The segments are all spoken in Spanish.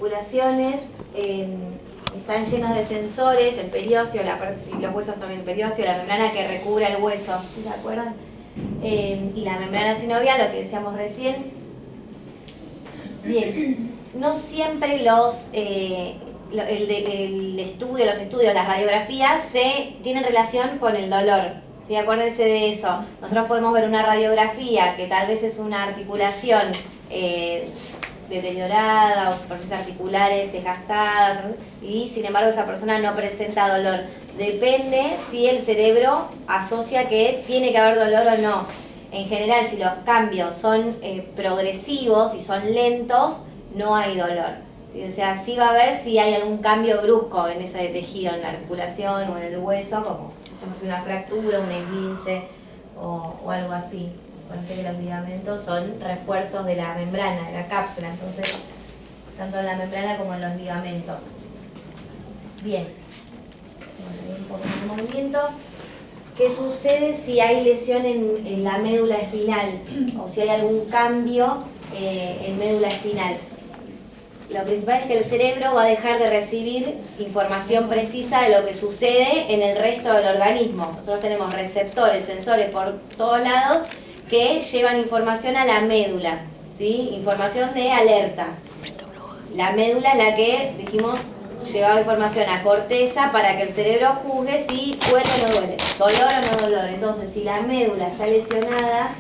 articulaciones están llenos de sensores, el periósteo, y los huesos también, el periósteo, la membrana que recubre el hueso, ¿sí se acuerdan? Y la membrana sinovial, lo que decíamos recién. Bien, no siempre los estudios, las radiografías tienen relación con el dolor. ¿Sí? Acuérdense de eso. Nosotros podemos ver una radiografía que tal vez es una articulación deteriorada o superficies articulares desgastadas y sin embargo esa persona no presenta dolor. Depende si el cerebro asocia que tiene que haber dolor o no. En general, si los cambios son progresivos y son lentos, no hay dolor. ¿Sí? O sea, sí va a haber si hay algún cambio brusco en ese tejido, en la articulación o en el hueso, como una fractura, un esguince o algo así. Acuérdense que los ligamentos son refuerzos de la membrana, de la cápsula, entonces, tanto en la membrana como en los ligamentos. Bien. Un poco de movimiento. ¿Qué sucede si hay lesión en la médula espinal o si hay algún cambio en médula espinal? Lo principal es que el cerebro va a dejar de recibir información precisa de lo que sucede en el resto del organismo. Nosotros tenemos receptores, sensores por todos lados que llevan información a la médula, ¿sí? Información de alerta. La médula es la que, dijimos, llevaba información a corteza para que el cerebro juzgue si duele o no duele, dolor o no dolor. Entonces, si la médula está lesionada,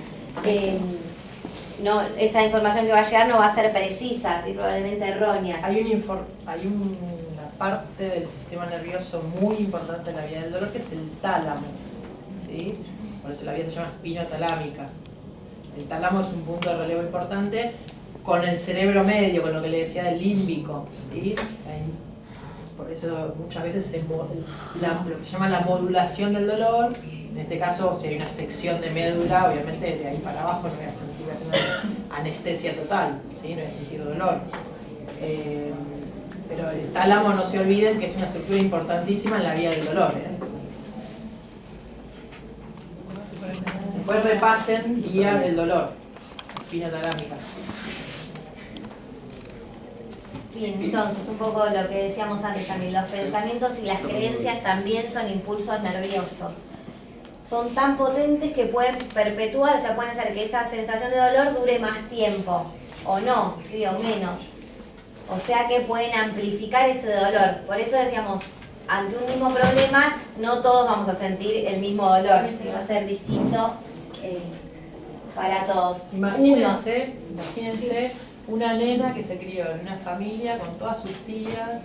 esa información que va a llegar no va a ser precisa, ¿sí? Probablemente errónea. Hay una parte del sistema nervioso muy importante en la vida del dolor que es el tálamo, ¿sí? Por eso la vida se llama espinotalámica. El tálamo es un punto de relevo importante con el cerebro medio, con lo que le decía del límbico, ¿sí? Por eso muchas veces lo que se llama la modulación del dolor, en este caso si hay una sección de médula, obviamente de ahí para abajo no voy a sentir una anestesia total, ¿sí? No voy a sentir dolor. Pero el tálamo, no se olviden que es una estructura importantísima en la vía del dolor. Después repasen guía del dolor, espinotalámica. Bien, entonces, un poco lo que decíamos antes también, los pensamientos y las creencias también son impulsos nerviosos. Son tan potentes que pueden perpetuar, o sea, pueden hacer que esa sensación de dolor dure más tiempo, o no, ¿sí? O menos. O sea que pueden amplificar ese dolor. Por eso decíamos, ante un mismo problema, no todos vamos a sentir el mismo dolor, ¿sí? Va a ser distinto para todos. Imagínense una nena que se crió en una familia con todas sus tías,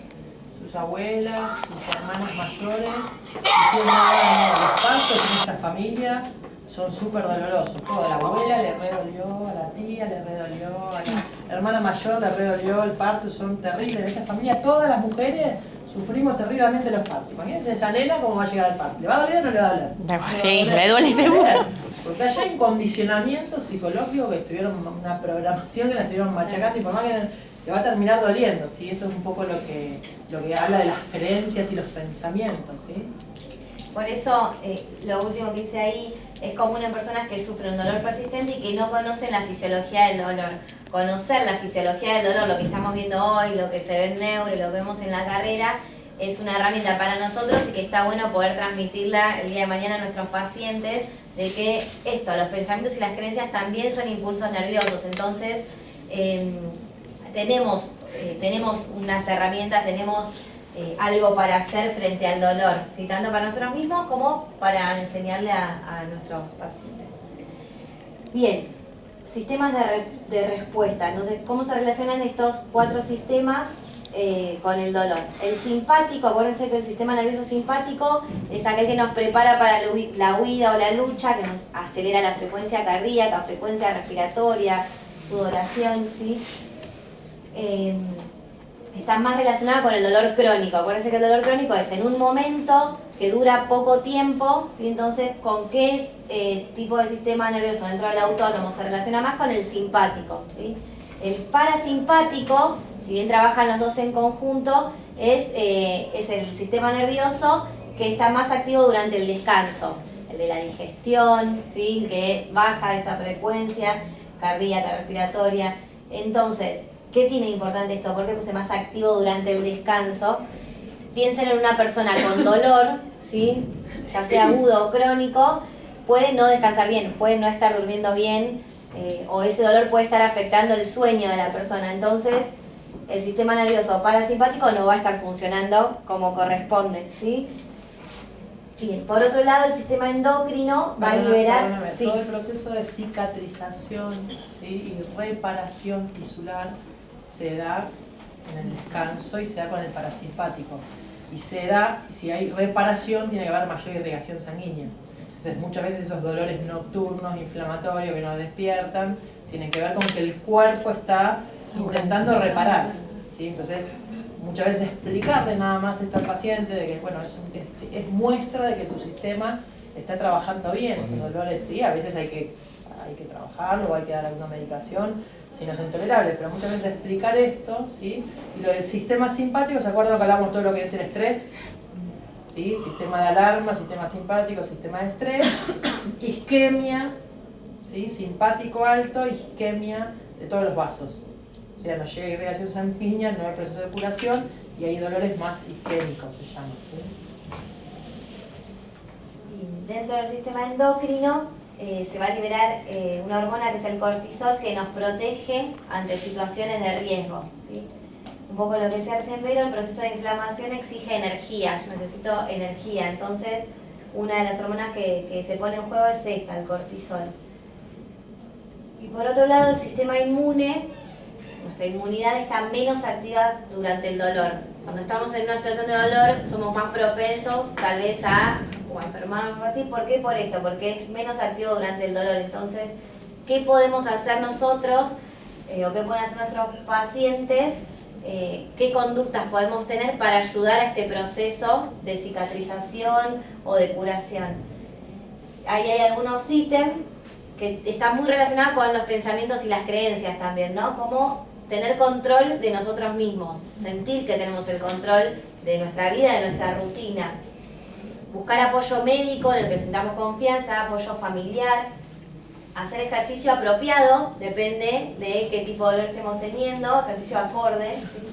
sus abuelas, sus hermanos mayores, y los partos en esa familia son súper dolorosos. A la abuela le redolió, a la tía le redolió, a la hermana mayor le redolió el parto, son terribles. En esta familia todas las mujeres sufrimos terriblemente los partos. Imagínense esa nena cómo va a llegar al parto. ¿Le va a doler o no le va a doler? Sí, le duele seguro. Porque allá hay un condicionamiento psicológico que estuvieron, una programación que la estuvieron machacando y por más que te va a terminar doliendo, ¿sí? Eso es un poco lo que habla de las creencias y los pensamientos, ¿sí? Por eso, lo último que hice ahí, es común en personas que sufren un dolor persistente y que no conocen la fisiología del dolor. Conocer la fisiología del dolor, lo que estamos viendo hoy, lo que se ve en neuro, lo que vemos en la carrera, es una herramienta para nosotros y que está bueno poder transmitirla el día de mañana a nuestros pacientes, de que los pensamientos y las creencias también son impulsos nerviosos. Entonces, tenemos unas herramientas, tenemos algo para hacer frente al dolor, ¿sí? Tanto para nosotros mismos como para enseñarle a nuestros pacientes. Bien, sistemas de respuesta. Entonces, ¿cómo se relacionan estos 4 sistemas con el dolor? El simpático, acuérdense que el sistema nervioso simpático es aquel que nos prepara para la huida o la lucha, que nos acelera la frecuencia cardíaca, frecuencia respiratoria, sudoración, ¿sí? Está más relacionada con el dolor crónico. Acuérdense que el dolor crónico es en un momento que dura poco tiempo, ¿sí? Entonces, ¿con qué tipo de sistema nervioso dentro del autónomo se relaciona más? Con el simpático, ¿sí? El parasimpático, si bien trabajan los dos en conjunto, es el sistema nervioso que está más activo durante el descanso, el de la digestión, ¿sí? Que baja esa frecuencia cardíaca, respiratoria. Entonces, ¿Qué tiene de importante esto? ¿Por qué puse más activo durante el descanso? Piensen en una persona con dolor, ¿sí? Ya sea agudo o crónico, puede no descansar bien, puede no estar durmiendo bien, o ese dolor puede estar afectando el sueño de la persona. Entonces, el sistema nervioso parasimpático no va a estar funcionando como corresponde, ¿sí? Bien, por otro lado, el sistema endocrino va a liberar... Sí. Todo el proceso de cicatrización, ¿sí? Y reparación tisular se da en el descanso y se da con el parasimpático. Y se da, si hay reparación, tiene que haber mayor irrigación sanguínea. Entonces, muchas veces esos dolores nocturnos, inflamatorios, que nos despiertan, tienen que ver con que el cuerpo está intentando reparar, ¿sí? Entonces, muchas veces explicarle nada más esto al paciente de que, bueno, es muestra de que tu sistema está trabajando bien. Estos dolores, sí, a veces hay que trabajarlo o hay que dar alguna medicación si no es intolerable, pero muchas veces explicar esto, ¿sí? Y lo del sistema simpático, ¿se acuerdan que hablamos todo lo que es el estrés? ¿Sí? Sistema de alarma, sistema simpático, sistema de estrés, isquemia, ¿sí? Simpático alto, isquemia de todos los vasos. O sea, no llega irrigación sanguínea, no hay proceso de depuración y hay dolores más isquémicos, se llama, ¿sí? Dentro del sistema endocrino se va a liberar una hormona que es el cortisol, que nos protege ante situaciones de riesgo, ¿sí? Un poco lo que decía recién, pero el proceso de inflamación exige energía, yo necesito energía, entonces una de las hormonas que se pone en juego es esta, el cortisol. Y por otro lado, el sistema inmune, nuestra inmunidad está menos activa durante el dolor. Cuando estamos en una situación de dolor, somos más propensos tal vez a enfermarnos o así. ¿Por qué? Por esto, porque es menos activo durante el dolor. Entonces, ¿qué podemos hacer nosotros o qué pueden hacer nuestros pacientes? ¿Qué conductas podemos tener para ayudar a este proceso de cicatrización o de curación? Ahí hay algunos ítems que están muy relacionados con los pensamientos y las creencias también, ¿no? Como tener control de nosotros mismos, sentir que tenemos el control de nuestra vida, de nuestra rutina. Buscar apoyo médico en el que sintamos confianza, apoyo familiar, hacer ejercicio apropiado, depende de qué tipo de dolor estemos teniendo, ejercicio acorde, ¿sí?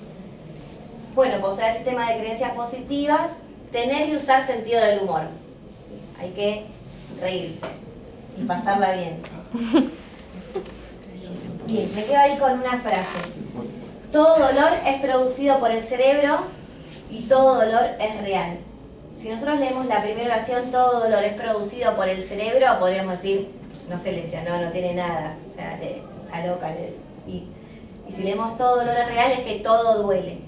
Bueno, poseer sistema de creencias positivas, tener y usar sentido del humor. Hay que reírse y pasarla bien. Bien, me quedo ahí con una frase. Todo dolor es producido por el cerebro y todo dolor es real. Si nosotros leemos la primera oración, todo dolor es producido por el cerebro, podríamos decir, no se lesionó, no tiene nada, o sea, está loca. Y si leemos todo dolor es real, es que todo duele.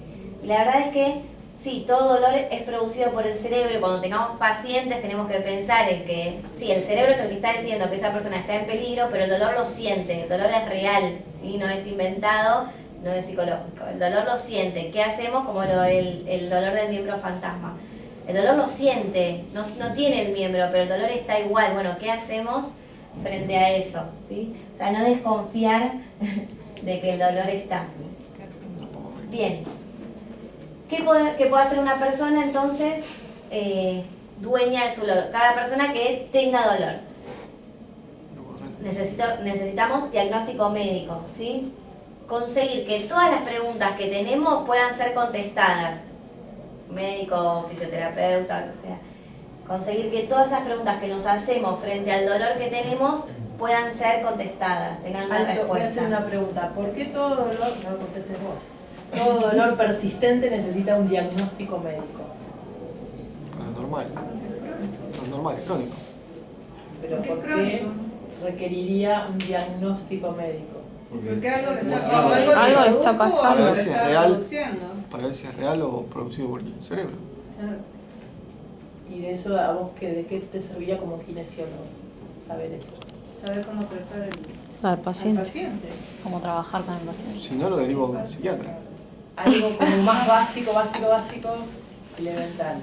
Y la verdad es que sí, todo dolor es producido por el cerebro. Cuando tengamos pacientes tenemos que pensar en que sí, el cerebro es el que está diciendo que esa persona está en peligro, pero el dolor lo siente, el dolor es real, ¿sí? No es inventado, no es psicológico. El dolor lo siente. ¿Qué hacemos? Como el dolor del miembro fantasma. El dolor lo siente, no tiene el miembro, pero el dolor está igual. Bueno, ¿qué hacemos frente a eso? ¿Sí? O sea, no desconfiar de que el dolor está. Bien. ¿Qué puede hacer una persona entonces dueña de su dolor? Cada persona que tenga dolor. Necesitamos diagnóstico médico, ¿sí? Conseguir que todas las preguntas que tenemos puedan ser contestadas. Médico, fisioterapeuta, lo que sea. Conseguir que todas esas preguntas que nos hacemos frente al dolor que tenemos puedan ser contestadas, tengan una respuesta. Voy a hacer una pregunta. ¿Por qué todo dolor, no lo contestes vos, todo dolor persistente necesita un diagnóstico médico? No es normal. No es normal, es crónico. ¿Pero por qué requeriría un diagnóstico médico? Porque algo está pasando. Para ver si es real, para ver si es real o producido por el cerebro. Claro. Y de eso, ¿a vos de qué te serviría como kinesiólogo saber eso? Saber cómo tratar Al paciente. al paciente. Cómo trabajar con el paciente. Si no, lo derivo a un psiquiatra. Algo como más básico, elemental.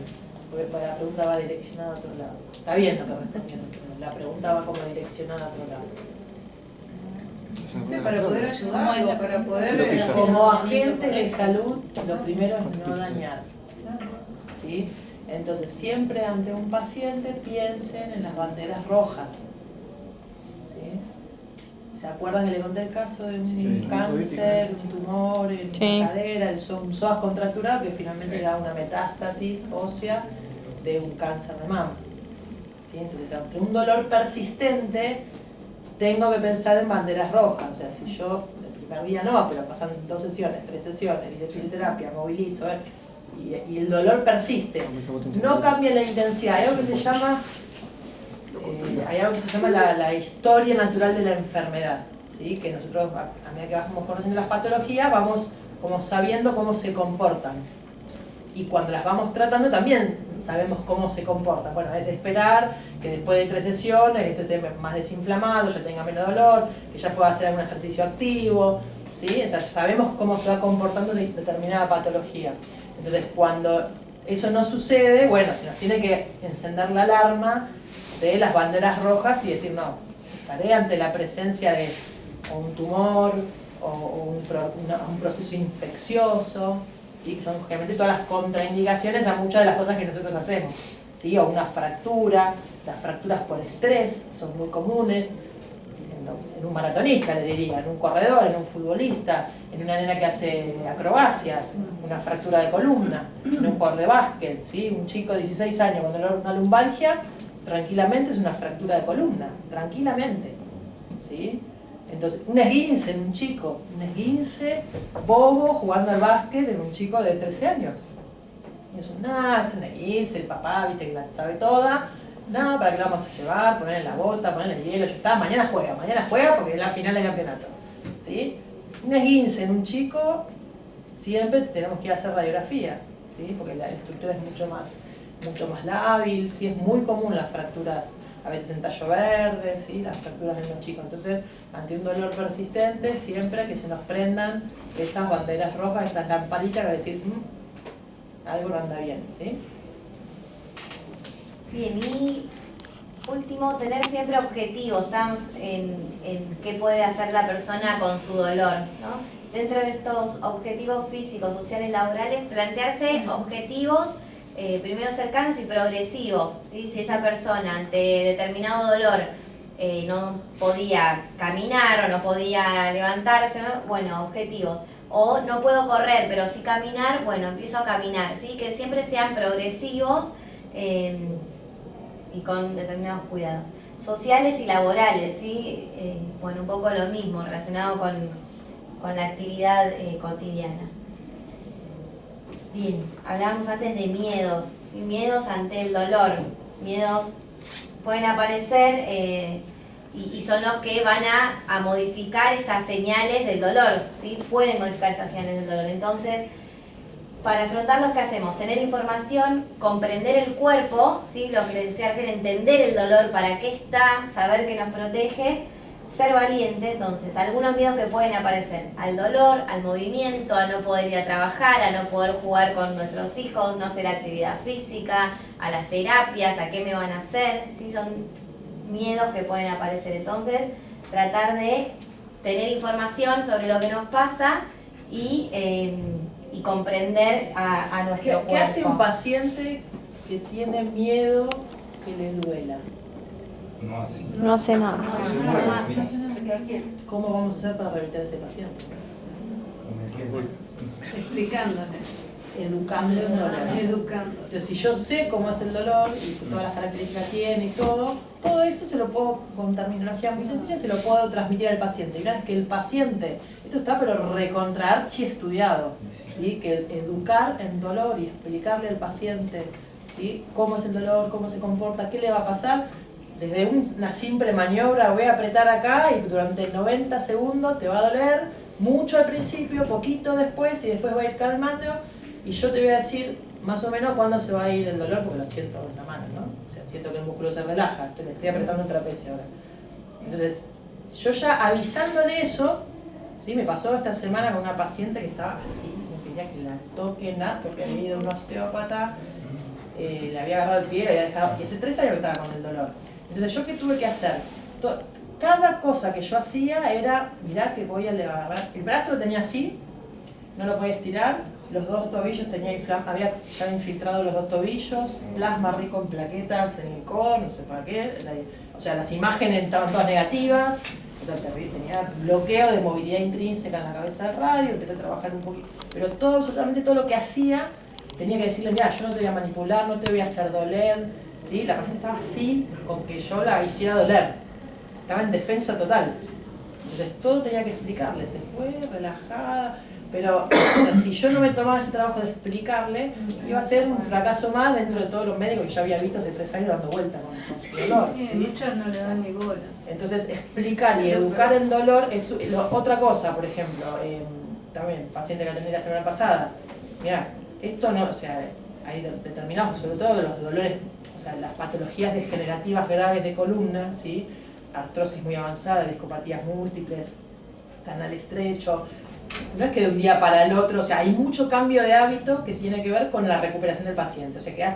Porque la pregunta va direccionada a otro lado. Está bien lo que respondieron, pero la pregunta va como direccionada a otro lado. Sí, para poder ayudar, para poder... Como agentes de salud, lo primero es no dañar. ¿Sí? Entonces, siempre ante un paciente piensen en las banderas rojas. ¿Sí? ¿Se acuerdan que le conté el caso de un cáncer, un tumor en la cadera, un psoas contracturado que finalmente era una metástasis ósea de un cáncer de mama? ¿Sí? Entonces, ante un dolor persistente, tengo que pensar en banderas rojas. O sea, si yo el primer día no, pero pasan 2 sesiones, 3 sesiones, y de fisioterapia, movilizo, y el dolor persiste, no cambia la intensidad. Hay algo que se llama la historia natural de la enfermedad, ¿sí? Que nosotros, a medida que vamos conociendo las patologías, vamos como sabiendo cómo se comportan. Y cuando las vamos tratando también sabemos cómo se comportan. Bueno, es de esperar que después de 3 sesiones esto esté más desinflamado, ya tenga menos dolor, que ya pueda hacer algún ejercicio activo, ¿sí? O sea, sabemos cómo se va comportando determinada patología. Entonces, cuando eso no sucede, bueno, se nos tiene que encender la alarma de las banderas rojas y decir, no, estaré ante la presencia de un tumor o un proceso infeccioso, ¿sí? Que son generalmente todas las contraindicaciones a muchas de las cosas que nosotros hacemos, ¿sí? O una fractura, las fracturas por estrés son muy comunes, en un maratonista le diría, en un corredor, en un futbolista, en una nena que hace acrobacias, una fractura de columna, en un jugador de básquet, ¿sí? Un chico de 16 años con una lumbalgia, tranquilamente es una fractura de columna, tranquilamente, ¿sí? Entonces, un esguince en un chico, un esguince bobo jugando al básquet en un chico de 13 años. Y es un esguince, el papá, viste que la sabe toda, no, ¿para qué lo vamos a llevar? Ponerle en la bota, ponerle el hielo, ya está, mañana juega porque es la final del campeonato, ¿sí? Un esguince en un chico, siempre tenemos que ir a hacer radiografía, ¿sí? Porque la estructura es mucho más lábil, ¿sí? Es muy común las fracturas, a veces en tallo verde, ¿sí? Las fracturas en los chicos. Entonces, ante un dolor persistente, siempre que se nos prendan esas banderas rojas, esas lamparitas, que va a decir, algo no anda bien, ¿sí? Bien, y último, tener siempre objetivos. Estamos en qué puede hacer la persona con su dolor, ¿no? Dentro de estos objetivos físicos, sociales, laborales, plantearse objetivos primero cercanos y progresivos, ¿sí? Si esa persona ante determinado dolor no podía caminar o no podía levantarse, ¿no? Bueno, objetivos. O no puedo correr, pero sí caminar, bueno, empiezo a caminar, ¿sí? Que siempre sean progresivos y con determinados cuidados. Sociales y laborales, ¿sí? Bueno, un poco lo mismo, relacionado con la actividad cotidiana. Bien, hablábamos antes de miedos, ¿sí? Miedos ante el dolor. Miedos pueden aparecer y son los que van a modificar estas señales del dolor, ¿sí? Pueden modificar estas señales del dolor. Entonces, para afrontarlos, ¿qué hacemos? Tener información, comprender el cuerpo, ¿sí? Lo que les decía recién, entender el dolor, para qué está, saber que nos protege, ser valiente. Entonces, algunos miedos que pueden aparecer: al dolor, al movimiento, a no poder ir a trabajar, a no poder jugar con nuestros hijos, no hacer actividad física, a las terapias, a qué me van a hacer, ¿sí? Son miedos que pueden aparecer. Entonces, tratar de tener información sobre lo que nos pasa y comprender a nuestro cuerpo. ¿Qué hace un paciente que tiene miedo que le duela? No hace nada. ¿Cómo vamos a hacer para rehabilitar a ese paciente? Explicándole. Educando el dolor. Educando. Entonces, si yo sé cómo es el dolor y todas las características que tiene y todo esto se lo puedo, con terminología muy sencilla, se lo puedo transmitir al paciente. Y una vez que el paciente, esto está pero recontra archi estudiado, ¿sí? Que educar en dolor y explicarle al paciente, ¿sí? Cómo es el dolor, cómo se comporta, qué le va a pasar. Desde una simple maniobra, voy a apretar acá y durante 90 segundos te va a doler, mucho al principio, poquito después y después va a ir calmando. Y yo te voy a decir más o menos cuándo se va a ir el dolor, porque lo siento en la mano, ¿no? O sea, siento que el músculo se relaja, le estoy apretando el trapecio ahora. Entonces, yo ya avisándole eso, ¿sí? Me pasó esta semana con una paciente que estaba así, no quería que la toque nada, porque había ido a un osteópata, le había agarrado el pie, le había dejado, y hace 3 años que estaba con el dolor. Entonces, ¿yo qué tuve que hacer? Cada cosa que yo hacía era, mirá que voy a agarrar, el brazo lo tenía así, no lo podía estirar. Los 2 tobillos había ya infiltrado los 2 tobillos, plasma rico en plaquetas en el codo, no sé para qué. O sea, las imágenes estaban todas negativas, O sea, tenía bloqueo de movilidad intrínseca en la cabeza del radio, empecé a trabajar un poquito, pero todo, absolutamente todo lo que hacía, tenía que decirle, mira, yo no te voy a manipular, no te voy a hacer doler, ¿sí? La paciente estaba así con que yo la hiciera doler, estaba en defensa total. Entonces todo tenía que explicarle, se fue relajada, pero o sea, si yo no me tomaba ese trabajo de explicarle, iba a ser un fracaso más dentro de todos los médicos que ya había visto hace 3 años dando vueltas con su dolor. Sí, ¿sí? muchos no le dan ni bola. Entonces explicar y educar en dolor es otra cosa, por ejemplo, también paciente que atendí la semana pasada, mira, esto no, o sea, hay determinados, sobre todo los dolores, o sea, las patologías degenerativas graves de columna, ¿sí? Artrosis muy avanzada, discopatías múltiples, canal estrecho, no es que de un día para el otro, o sea, hay mucho cambio de hábito que tiene que ver con la recuperación del paciente, o sea, que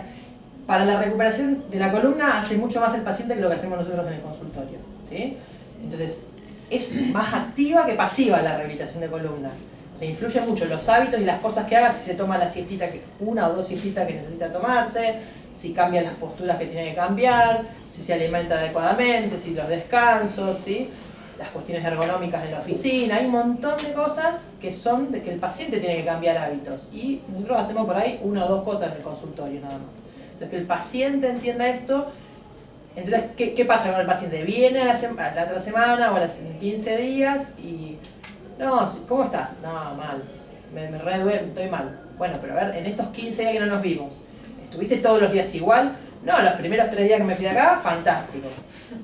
para la recuperación de la columna hace mucho más el paciente que lo que hacemos nosotros en el consultorio, ¿sí? Entonces, es más activa que pasiva la rehabilitación de columna. O sea, influye mucho los hábitos y las cosas que haga, si se toma la siestita, una o dos siestitas que necesita tomarse, si cambian las posturas que tiene que cambiar, si se alimenta adecuadamente, si los descansos, ¿sí? Las cuestiones ergonómicas en la oficina, hay un montón de cosas que son de que el paciente tiene que cambiar hábitos. Y nosotros hacemos por ahí 1 o 2 cosas en el consultorio nada más. Entonces, que el paciente entienda esto. Entonces, ¿qué pasa con el paciente? Viene a la otra semana o a las 15 días y... No, ¿cómo estás? No, mal. Me reduele, estoy mal. Bueno, pero a ver, en estos 15 días que no nos vimos, ¿estuviste todos los días igual? No, los primeros 3 días que me fui de acá, fantástico.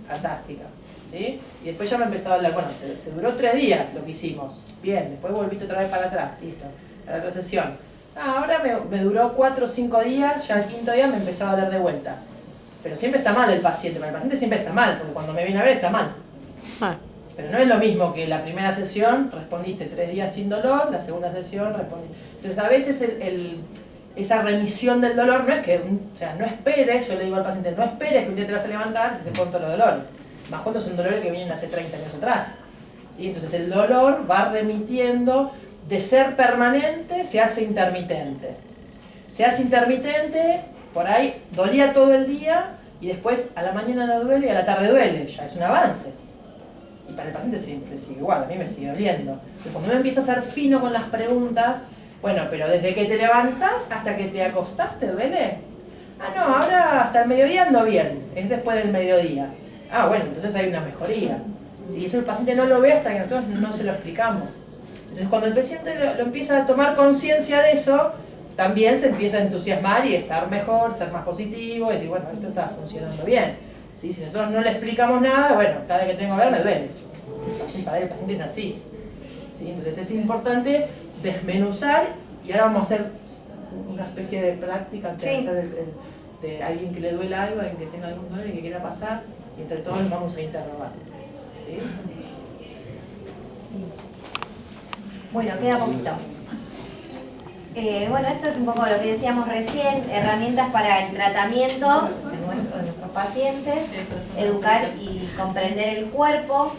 Fantástica. ¿Sí? Y después ya me empezó a hablar, bueno, te duró 3 días lo que hicimos. Bien, después volviste otra vez para atrás, listo. A la otra sesión. Ahora me duró 4 o 5 días, ya el 5.º día me empezaba a dar de vuelta. Pero siempre está mal el paciente, pero el paciente siempre está mal, porque cuando me viene a ver está mal. Pero no es lo mismo que la primera sesión respondiste 3 días sin dolor, la segunda sesión respondiste. Entonces a veces esa remisión del dolor no es que, o sea, no esperes, yo le digo al paciente, no esperes que un día te vas a levantar y se te ponen todos los dolores. Más cuando son dolores que vienen hace 30 años atrás. ¿Sí? Entonces el dolor va remitiendo, de ser permanente se hace intermitente. Se hace intermitente, por ahí dolía todo el día y después a la mañana no duele y a la tarde duele, ya es un avance. Y para el paciente siempre sigue igual, a mí me sigue doliendo. Entonces, cuando uno empieza a ser fino con las preguntas, bueno, pero desde que te levantás hasta que te acostás, ¿te duele? Ah, no, ahora hasta el mediodía ando bien, es después del mediodía. Ah, bueno, entonces hay una mejoría. Si eso el paciente no lo ve hasta que nosotros no se lo explicamos. Entonces cuando el paciente lo empieza a tomar conciencia de eso, también se empieza a entusiasmar y estar mejor, ser más positivo, y decir, bueno, esto está funcionando bien. ¿Sí? Si nosotros no le explicamos nada, bueno, cada vez que tengo que ver me duele. Para el paciente es así. ¿Sí? Entonces es importante desmenuzar, y ahora vamos a hacer una especie de práctica antes de hacer de alguien que le duele algo, alguien que tenga algún dolor y que quiera pasar, y entre todos vamos a interrogar. ¿Sí? Bueno, queda poquito. Bueno, esto es un poco lo que decíamos recién, herramientas para el tratamiento de nuestros pacientes, educar y comprender el cuerpo,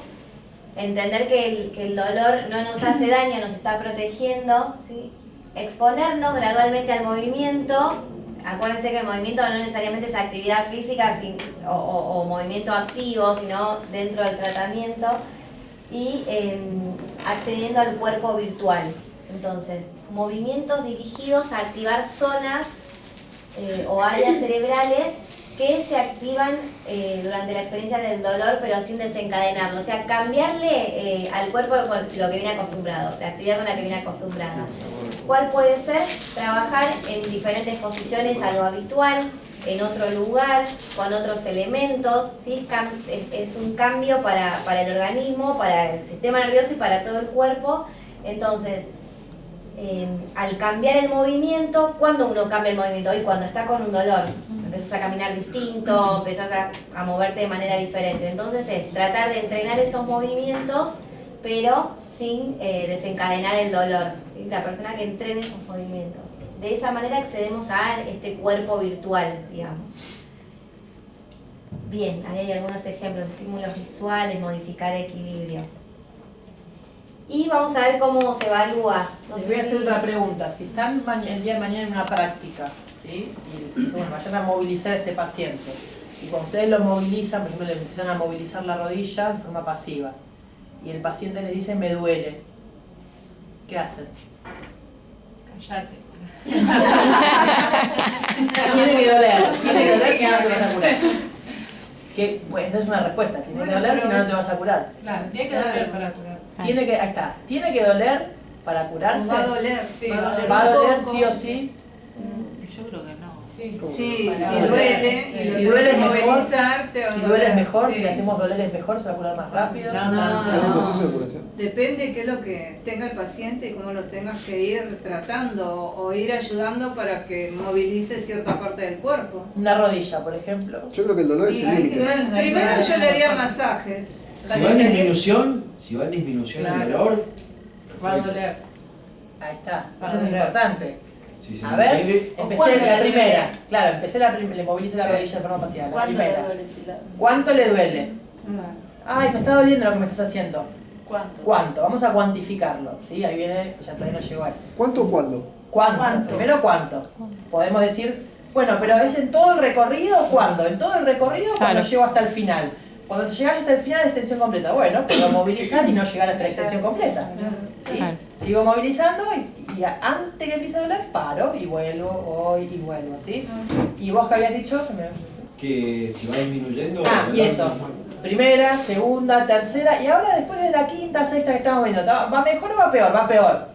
entender que el dolor no nos hace daño, nos está protegiendo, ¿sí? Exponernos gradualmente al movimiento. Acuérdense que el movimiento no necesariamente es actividad física o movimiento activo, sino dentro del tratamiento, y accediendo al cuerpo virtual. Entonces, movimientos dirigidos a activar zonas o áreas cerebrales que se activan durante la experiencia del dolor, pero sin desencadenarlo. O sea, cambiarle al cuerpo lo que viene acostumbrado, la actividad con la que viene acostumbrado. ¿Cuál puede ser? Trabajar en diferentes posiciones a lo habitual, en otro lugar, con otros elementos, ¿sí? Es un cambio para el organismo, para el sistema nervioso y para todo el cuerpo. Entonces, al cambiar el movimiento, ¿cuándo uno cambia el movimiento? Hoy cuando está con un dolor, empezás a caminar distinto, empezás a moverte de manera diferente. Entonces es tratar de entrenar esos movimientos, pero sin desencadenar el dolor, ¿sí? La persona que entrene esos movimientos. De esa manera accedemos a este cuerpo virtual, digamos. Bien, ahí hay algunos ejemplos, estímulos visuales, modificar equilibrio. Y vamos a ver cómo se evalúa. Les voy a hacer otra pregunta. Si están el día de mañana en una práctica, ¿sí? Y bueno, vayan a movilizar a este paciente, y cuando ustedes lo movilizan, por ejemplo, le empiezan a movilizar la rodilla de forma pasiva, y el paciente les dice me duele, ¿qué hacen? Callate. Tiene que doler si no te vas a curar. Pues esa es una respuesta, tiene que doler si no te vas a curar. Claro, tiene que doler para curar. Ahí está, tiene que doler para curarse. Va a doler, sí, va a doler sí o sí. Yo creo que no. Sí, si duele, y si duele es mejor, movilizarte, si duele es mejor, sí. si le hacemos doler es mejor, se va a curar más rápido. Es un proceso de curación. Depende qué es lo que tenga el paciente y cómo lo tengas que ir tratando o ir ayudando para que movilice cierta parte del cuerpo. Una rodilla, por ejemplo. Yo creo que el dolor es el límite. Primero yo le haría masajes. Si va en disminución el dolor, Va a doler. Ahí está, eso es importante. si se A ver, mantiene, empecé la primera. Claro, le movilizo la rodilla de forma pasiva. La primera. ¿Cuánto le duele? Ay, me está doliendo lo que me estás haciendo. ¿Cuánto? Vamos a cuantificarlo. ¿Sí? Ahí viene, ya todavía no llegó a eso. ¿Cuánto o cuándo? ¿Cuánto? Primero, ¿cuánto? Podemos decir, bueno, pero ¿es en todo el recorrido? ¿Cuándo? En todo el recorrido cuando llego hasta el final. Cuando llegas hasta el final, la extensión completa. Bueno, puedo movilizar y no llegar hasta la extensión completa. ¿Sí? Sigo movilizando y antes que empiece a doler, paro y vuelvo, y vuelvo, ¿sí? Y vos que habías dicho que si va disminuyendo... y eso. Primera, segunda, tercera, y ahora después de la quinta, sexta que estamos viendo, ¿va mejor o va peor? Va peor.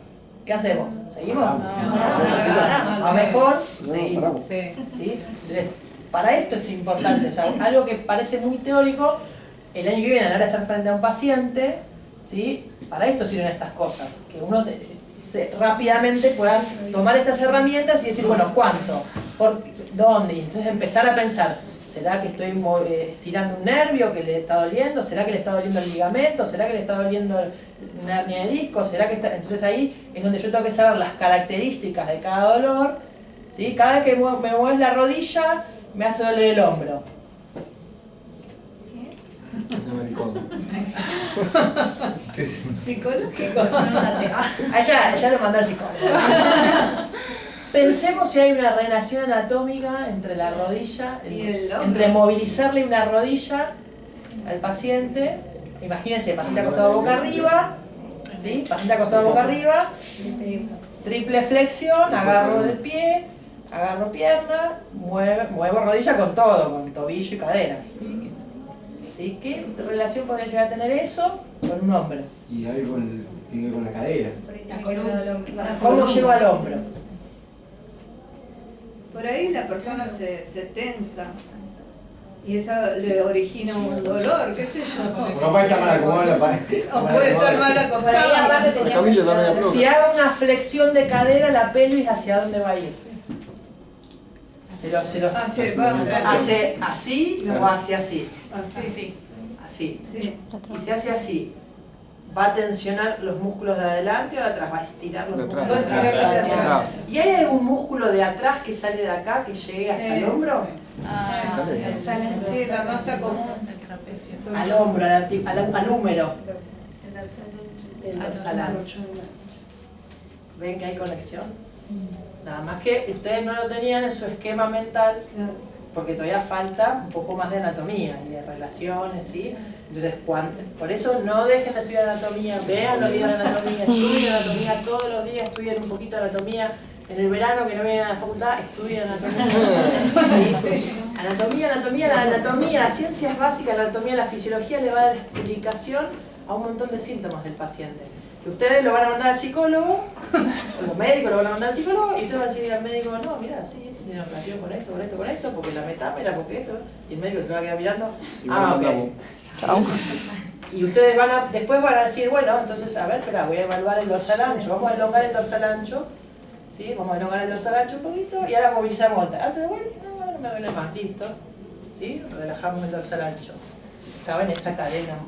¿Qué hacemos? ¿Seguimos? ¿Va mejor? Seguimos. ¿Sí? Entonces, para esto es importante, o sea, algo que parece muy teórico, el año que viene a la hora de estar frente a un paciente, ¿sí? Para esto sirven estas cosas, que uno rápidamente pueda tomar estas herramientas y decir, bueno, ¿cuánto? ¿Por dónde? Y entonces empezar a pensar, ¿será que estoy estirando un nervio que le está doliendo? ¿Será que le está doliendo el ligamento? ¿Será que le está doliendo una hernia de disco? ¿Será que está...? Entonces ahí es donde yo tengo que saber las características de cada dolor, ¿sí? Cada vez que me mueves la rodilla, me hace doler el hombro. Psicológico. Ya lo mandé al psicólogo. Pensemos si hay una relación anatómica entre la rodilla, entre movilizarle una rodilla al paciente. Imagínense, paciente acostado boca arriba, ¿sí? Paciente acostado boca arriba, triple flexión, agarro del pie, agarro pierna, muevo rodilla con todo, con tobillo y cadera. ¿Sí? ¿Qué relación podría llegar a tener eso con un hombro? Y algo tiene que ver con la cadera. ¿Cómo llego al hombro? Por ahí la persona se tensa y eso le origina un dolor, qué sé yo. No puede estar mal acomodada la pared. O puede estar mal acostada. Si hago una flexión de cadera, la pelvis, ¿hacia dónde va a ir? ¿Hace así o hacia así? Así. Y si hace así, ¿va a tensionar los músculos de adelante o de atrás? ¿Va a estirar los músculos de atrás? ¿Y hay algún músculo de atrás que sale de acá, que llegue hasta el hombro? Sí, la masa común. Al hombro, al húmero. El dorsal ancho. ¿Ven que hay conexión? Nada más que ustedes no lo tenían en su esquema mental, porque todavía falta un poco más de anatomía y de relaciones, ¿sí? Entonces, por eso no dejen de estudiar anatomía, vean los videos de anatomía, estudien anatomía todos los días, estudien un poquito de anatomía. En el verano que no vienen a la facultad, estudien anatomía. Anatomía, la ciencia es básica, la anatomía, la fisiología le va a dar explicación a un montón de síntomas del paciente. Que ustedes lo van a mandar al psicólogo, como médico lo van a mandar al psicólogo, y ustedes van a decir al médico, no, mira, sí, esto tiene relación con esto, porque la metámera, porque esto, y el médico se lo va a quedar mirando, ok. Chao. Y ustedes después van a decir, bueno, entonces, a ver, espera, voy a evaluar el dorsal ancho, vamos a elongar el dorsal ancho, ¿sí? Vamos a elongar el dorsal ancho un poquito, y ahora movilizamos, antes de vuelta, no me duele más, listo, ¿sí? Relajamos el dorsal ancho. Estaba en esa cadena